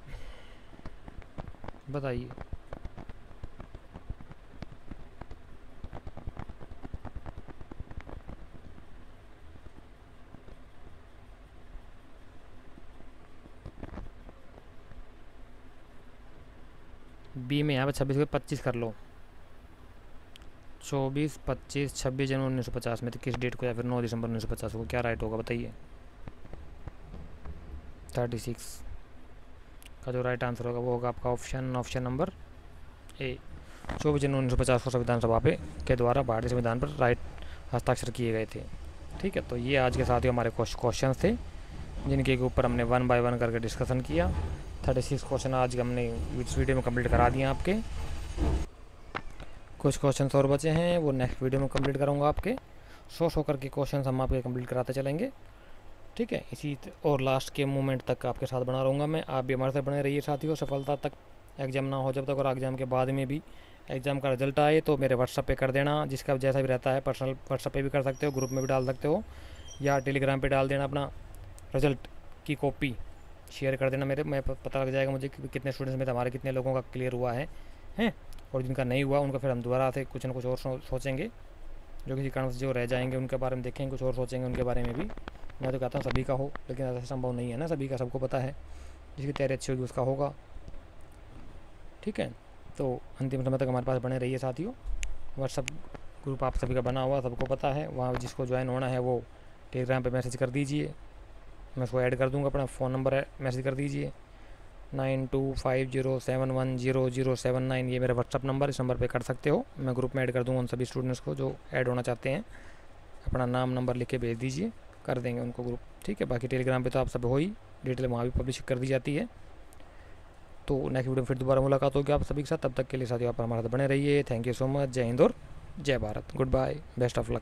बताइए। बी में यहाँ पर 26 को 25 कर लो, 24, 25, 26 जनवरी 1950 में, तो किस डेट को, या फिर 9 दिसंबर 1950 को, क्या राइट होगा बताइए। 36 का जो राइट आंसर होगा वो होगा आपका ऑप्शन नंबर ए। 24 जनवरी 1950 को संविधान सभा के द्वारा भारतीय संविधान पर राइट हस्ताक्षर किए गए थे। ठीक है, तो ये आज के साथियों हमारे क्वेश्चन थे जिनके ऊपर हमने 1 बाय 1 करके डिस्कशन किया। 36 क्वेश्चन आज हमने इस वीडियो में कंप्लीट करा दिए आपके। कुछ क्वेश्चन और बचे हैं, वो नेक्स्ट वीडियो में कंप्लीट करूँगा आपके। 100 करके क्वेश्चन हम आपके कंप्लीट कराते चलेंगे। ठीक है, इसी और लास्ट के मोमेंट तक आपके साथ बना रहूँगा मैं, आप भी हमारे साथ बने रहिए साथियों। सफलता तक एग्ज़ाम ना हो जब तक, और एग्ज़ाम के बाद में भी एग्ज़ाम का रिजल्ट आए तो मेरे व्हाट्सअप पे कर देना, जिसका जैसा भी रहता है। पर्सनल व्हाट्सअप पे भी कर सकते हो, ग्रुप में भी डाल सकते हो, या टेलीग्राम पे डाल देना अपना रिजल्ट की कॉपी शेयर कर देना मेरे, मैं पता लग जाएगा मुझे कि कितने स्टूडेंट्स में हमारे कितने लोगों का क्लियर हुआ है हैं। और जिनका नहीं हुआ उनका फिर हम दोबारा से कुछ ना कुछ और सोचेंगे, जो किसी कारण से जो रह जाएंगे उनके बारे में देखेंगे, कुछ और सोचेंगे उनके बारे में भी। मैं तो कहता हूँ सभी का हो, लेकिन ऐसा संभव नहीं है ना सभी का, सबको पता है। जिसकी तैयारी अच्छी होगी उसका होगा। ठीक है, तो अंतिम समय तक हमारे पास बने रहिए साथियों। व्हाट्सअप ग्रुप आप सभी का बना हुआ, सबको पता है, वहाँ जिसको ज्वाइन होना है वो टेलीग्राम पे मैसेज कर दीजिए, मैं उसको ऐड कर दूँगा, अपना फ़ोन नंबर मैसेज कर दीजिए 9250710079, ये मेरा व्हाट्सअप नंबर, इस नंबर पे कर सकते हो। मैं ग्रुप में ऐड कर दूँगा उन सभी स्टूडेंट्स को जो ऐड होना चाहते हैं। अपना नाम नंबर लिख के भेज दीजिए, कर देंगे उनको ग्रुप। ठीक है, बाकी टेलीग्राम पे तो आप सब हो ही, डिटेल वहाँ भी पब्लिश कर दी जाती है। तो नेक्स्ट वीडियो में फिर दोबारा मुलाकात होगी आप सभी के साथ, तब तक के लिए साथियों आप हमारे साथ बने रहिए। थैंक यू सो मच, जय हिंद और Jai Bharat, goodbye, best of luck.